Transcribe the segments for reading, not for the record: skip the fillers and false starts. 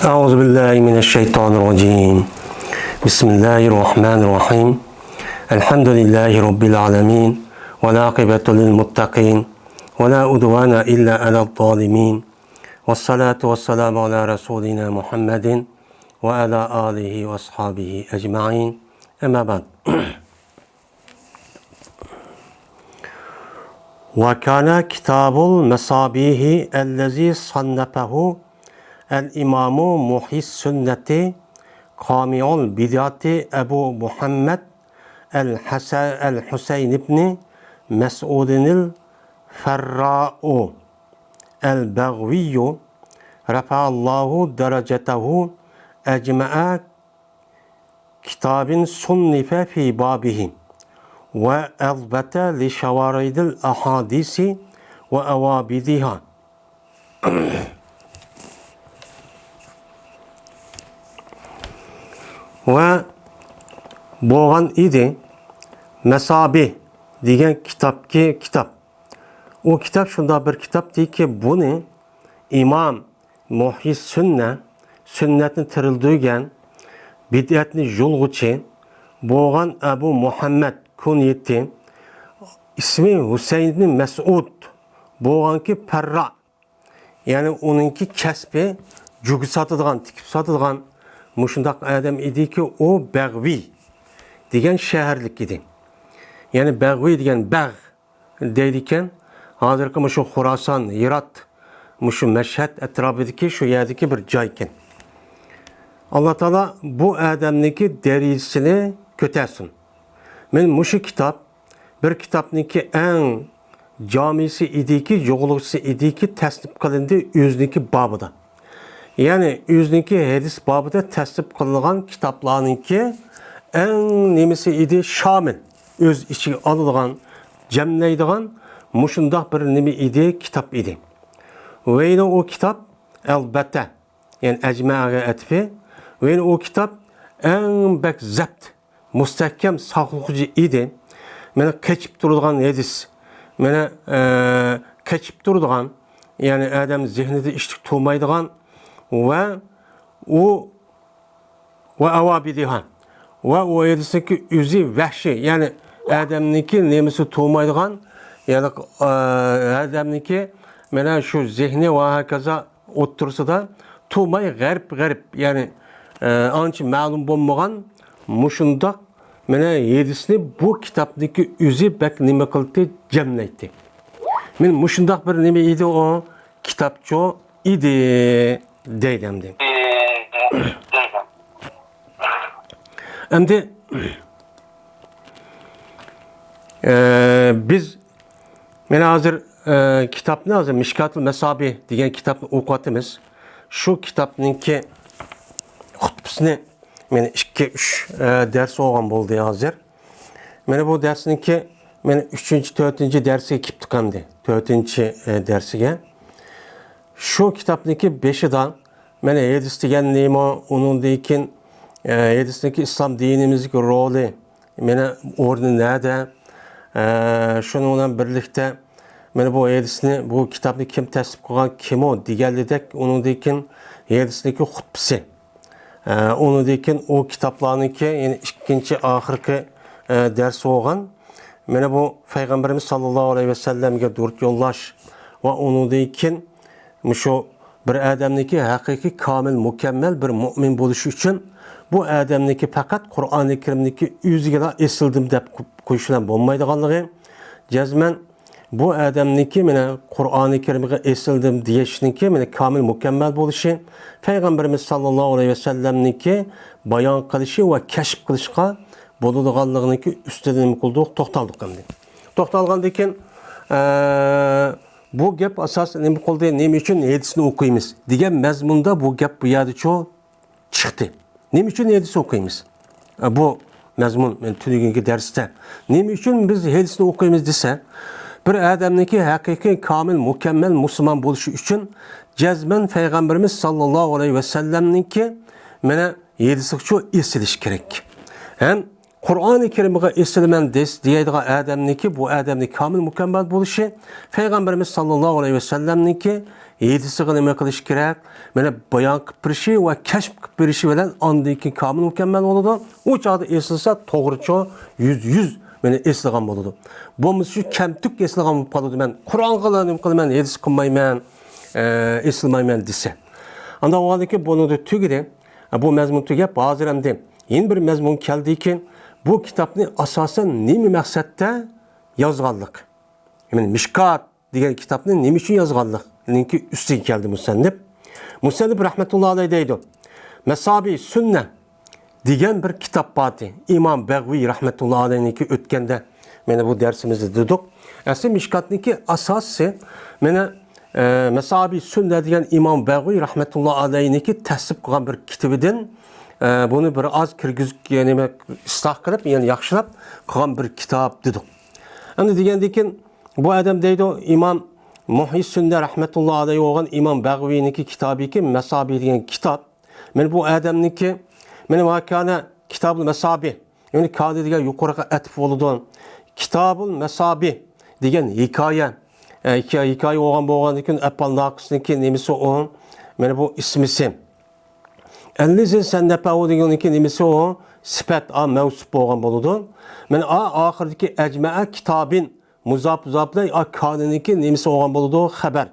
أعوذ بالله من الشيطان الرجيم بسم الله الرحمن الرحيم الحمد لله رب العالمين والعاقبة للمتقين ولا عدوان إلا على الظالمين والصلاة والسلام على رسولنا محمد وعلى آله وأصحابه أجمعين أما بعد وكان كتاب المصابيح الذي صنفه الإمام محي السنة قامع البدعة أبو محمد الحسين بن مسعود الفراء البغوي رفع الله درجته أجمع كتاب صنف في بابه وأضبط لشوارد الأحاديث وأوابدها ve boğan idi Mesabi degan kitap. O kitap şunda bir kitap değil ki bunu İmam Muhyi sünnetini tirildiğen bid'atni yolğuchi boğan Ebu Muhammed kunyeti ismi Hüseyin ibn Mes'ud boğanki Perra yani onunki kasbi jugi satadigan tikib satadigan Muşundaq adam idi ki o Bag'vi degan shaharlik idi. Yani Bag'vi degan Bag deydikan hozirgi mushu Xorason, Hirot, mushu Mashhad atrofidagi shu yerdagi bir joy ekan. Alloh taolo bu odamniki derisini ko'tarsin. Men mushu kitap bir kitapniki eng jamisi idiki, yo'g'lig'isi idiki tasnif qilindi o'ziniki babida. Yani yüzdeki hadis babında tasdip kılınan kitaplarınki en nemisi idi şamil. Öz içi alınған, cemleydiğen muşundaq bir nemi idi, kitap idi. Ve yine o kitap elbette, yani ecma'a etfi. Ve yine o kitap en bek zept, müstehkem sağlıkçı idi. Mene keçip durduğun hadis, mene keçip durduğun, yani adam zihnide işlik tuğmaydıgan, ve avabidiha ve o yedisindeki üzü vahşi yani adamniki nemisi tuğmaydıgan yani adamniki mena şu zihni ve hakaza otursa da tuğmay garip yani ançı malum bulmagan muşundak mena yedisini bu kitapdaki üzü bek nime kıldı cemletti. Men muşundak bir nime idi o kitapçı idi. Deydemdi. Şimdi biz men hazır kitap ne hazır Mişkatul Mesabi degan kitapni o'qiyapmiz. Şu kitapninki xutbasini men 2-3 ders olgan bo'ldi hozir. Mana bu darsninki men 3-4 dersiga kelib chiqamdi. 4 dersiga. Şu kitapdaki 5'idan mene Yedis degan nima, onundakin Yedisdeki İslam dinimizdeki rolü, mene ordu nerede? Şunun bilan birlikte mene bu Yedisni, bu kitapni kim tasdip qilgan, kim o deganidek, onundakin Yedisdeki xutbasi. Onundakin o kitaplarniki, yani ikkinchi oxirgi ders olgan. Mene bu Peygamberimiz sallallahu aleyhi ve sellem'e durut yollash ve onundakin şu bir adamniki haqiqiy kamil, mükemmel bir mümin bo'lishi uchun bu adamniki fakat Qur'oni Karimniki o'ziga esildim deb qo'yishdan bo'lmaydiganligi, jazman bu adamniki mana Qur'oni Karimga esildim deyishniki mana kamil, mükemmel bo'lishi, Peygamberimiz sallallohu alayhi vasallamniki bayon qilishi va kashf qilishga bo'ladiganliginiki ustidan qildik, to'xtaldik endi. To'xtalgandan keyin bu gap asosan nima qildi, nima uchun hadisni o'qiymiz degan mazmunda bu gap bu yerda chiqdi. Nima uchun hadisni o'qiymiz? Bu mazmun men tunugungi darsda nima uchun biz hadisni o'qiymiz desa, bir odamniki haqiqiy komil, mukammal musulmon bo'lishi uchun jazman Peygamberimiz sallallohu alayhi vasallamniki mana hadisni esilish kerak. Hem Qur'oni Karimga esilmen deydigan odamniki bu odamning komil mukammal bo'lishi, Peygamberimiz sallallohu alayhi vasallamniki yedisiga nima qilish kerak? Mana bayon qilib berishi va kashf qilib berishi bilan ondan keyin komil mukammal bo'ladi. U chog'da eslasa to'g'richa 100 meni eslagan bo'ladi. Bo'lmasa shu kamtuk eslagan bo'lib qoladi. Men Qur'onga nima qilaman, hadis qilmayman, eslamayman desa. Anda o'g'andiki buni tugidi. Bu mazmun tugab hozir hamda yana bir mazmun keldiki, bu kitobni asosan nima maqsadda yozganlik. Yani Mishkat degan kitobni nima uchun yozganlik? Ninki ustiga keldi musannif. Musannif rahmetullohi alayhi deydi. Masabi sunna degan bir kitob bor. İmam Bag'viy rahmetullohi alayhiniki o'tganda mana bu darsimizda dedik. Asli Mishkatniki asosi mana Masabi sunna degan İmam Bag'viy rahmetullohi alayhiniki tasnif qilgan bir kitobidan bunu bir az kirgizib, ya'ni isloh qilib, ya'ni yaxshilab qilgan bir kitob dedik. Endi degandekin bu adam deydi İmam Muhyiddin rahmetullohi alayhi olgan İmam Bag'viyniki kitobiki Masabi degan kitob. Men bu adamniki meni vakana Kitabul Masabi, ya'ni kodi degan yuqoriga atf bo'ladi. Kitabul Masabi degan hikoya. Hikoya bo'lgandan keyin Apal Naqisniki nimasi o? Meni bu ismisi. Ellizin sannapavu deganiki nimasi o? Sifat mavsuf bo'lgan bo'ladi. Men oxirdagi ajmaa kitobin muzab-muzabla kanuniki nimasi olgan bo'ladi? Xabar.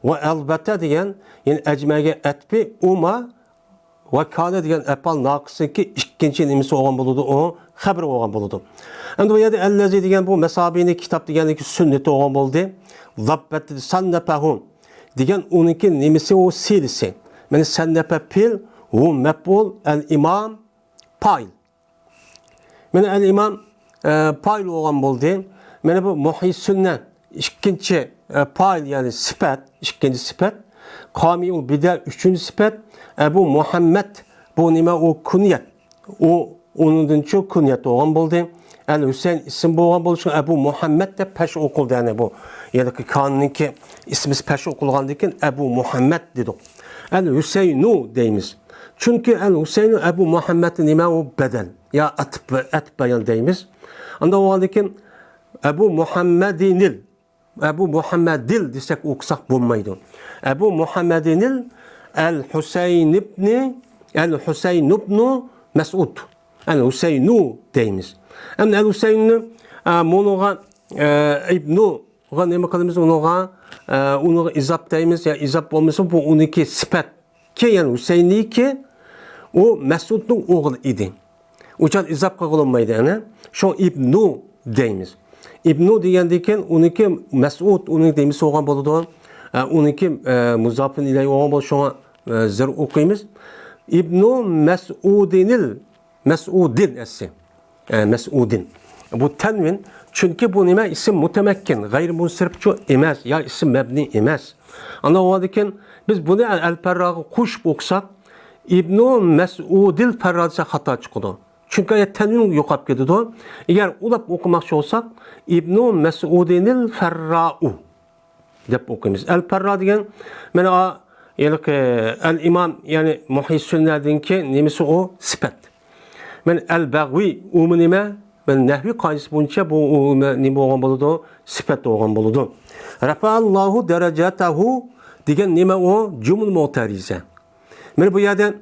Va albatta degan, ya'ni ajmaga atfi uma va kana degan Apal Naqisniki ikkinchi nimasi olgan bo'ladi? O xabar olgan bo'ladi. Endi bu yerda allazi degan bu Masabini kitob deganiki sunnati olgan bo'ldi. Zabbat sannapahu degan uniki nimasi o silsi. Meni sannapa pil hu maf'ul al-imam payl. Meni al-imam payl olgan bo'ldi. Meni bu Muhyiddin ikkinchi payl yani sifat, ikkinchi sifat. Qamiul bida üçüncü sifat. Ebu Muhammed bu nima o kunyat. O onundan çok kunyat olgan bo'ldi. Al-Husayn isim bo'lgan bo'lishi Ebu Muhammed de peş okuldu yani bu. Yani ki kanunki ismi peş okulgandan keyin Ebu Muhammed dedik. Al-Husaynu deymiz. Çünkü Al-Husaynu Ebu Muhammed nima o bedel. Ya at bayan deymiz. Anda o halde ki Ebu Muhammedinil desek okusak bulmaydı. Ebu Muhammedinil El-Husayn ibn Mes'ud. El-Husaynu deymiz. Hem El-Husayn'ı monoga ibnu oğa nima qilamiz? Unuga izab deymiz. Ya izab bo'lmasa bu uniki sifat. Ki yani Husayniki o Mes'udning o'g'li edi. Uchun izab qilolmaydi yani. Şu ibnu deymiz. İbnu degandan uniki Mes'ud uning deymiz olgan bo'ladi. Uniki muzafin ilayhi olgan bo'lsa shuna zir o'qiymiz. İbnu Mes'udin esi. Mes'udin. Bu tenvin çünkü bu nima isim mutemekkin, gayrimunsirifçi emas, ya isim mebni emas. Ana oladiki biz bunu el-Ferrag'ı qo'shib o'qisak, İbnu Mes'udil Ferrag'sa xato chiqadi. Çünkü tenvin yo'qolib ketadi. Agar ulab o'qimoqchi bo'lsak, İbnu Mes'udinil Ferra'u deb o'qiymiz. El-Ferra degan mana el-imam yani Muhyiddin'dinki nimasi o sifat. Men el-Bag'viy u nima? Men nahvi qoidasi bo'yicha bu nima bo'lgan bo'ladi? Sifat bo'lgan bo'ladi. Rafa'allohu darajatahu degan nima o? Jumul mu'tariza. Men bu yerda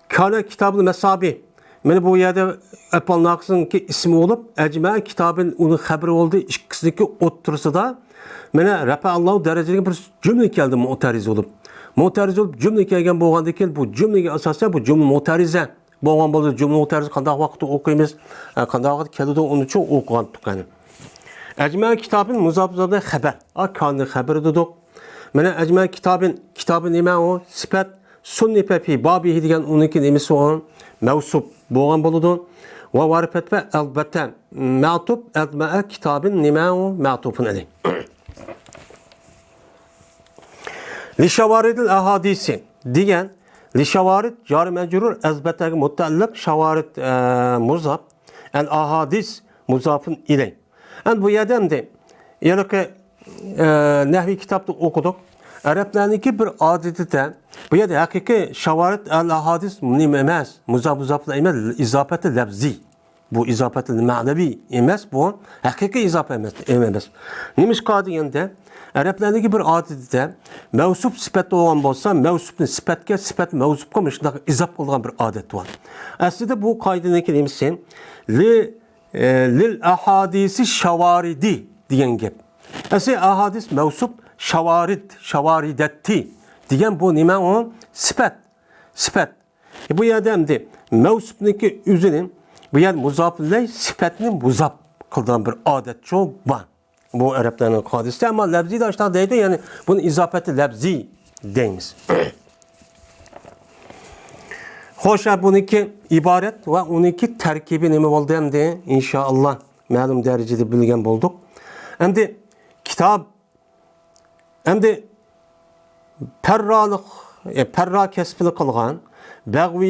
kana kitabul masabi. Men bu yerda Apal Naqisniki ismi bo'lib, ajma kitobin uni xabari bo'ldi. Ikkisiniki o'ttirsida mena Rafa'allohu darajasiga bir jumla keldi mu'tariza bo'lib. Mu'tariza bo'lib jumla kelgan bo'lgandan keyin bu jumlaga asosan bu jumla mu'tariza bo'lgan bo'ldi. Jumla mu'tariza qanday vaqtda o'qiymiz, qanday vaqt keladi uni uchun o'qigan tuqqani. Ajma kitobin muzabzabda xabar. Kanni xabari dedik. Mana ajma kitobin nima o? Sifat sunnifa fi babihi degan uniki nimasi o? Mavsuf bo'lgan bo'ladi. Va varifat va albatta ma'tub ajma kitobin nima o? Ma'tufun alayh. Li şavaridil ahadisi degan Lişavarit jar mecrur ezbetege mutallak şavarit muzaf el ahadis muzafın iley. Yani bu yerden de yani ki nehvi kitapta okuduk. Araplarınki bir adeti de bu yerde hakiki şavarit el ahadis nimemez muzaf muzafla emez izafeti lafzi. Bu izafet ma'nevi emas, bu haqiqiy izofa emas. Nima deganda Arablardagi bir odatda mavsuf sifat bo'lgan bo'lsa, mavsufni sifatga, sifat mavsufga mana shunday izof qilgan bir odat bor. Aslida bu qoidaniki nemisi lil ahadisi shavaridi degan gap. Asli ahadis mavsuf shavaridati degan bu nima o? Sifat. Bu yerda endi mavsufniki o'zini bu yer muzofilay sifatni muzof qilgan bir odat çok bor. Bu Araplarning qoidasi, ammo labziy da deydi, ya'ni bunun izofati labziy deymiz. Xo'sh, buniki iborat va uniki tarkibi nima bo'ldi endi? Inshaalloh ma'lum darajada bilgan bo'ldik. Endi kitob endi parra kasbini qilgan Bag'viy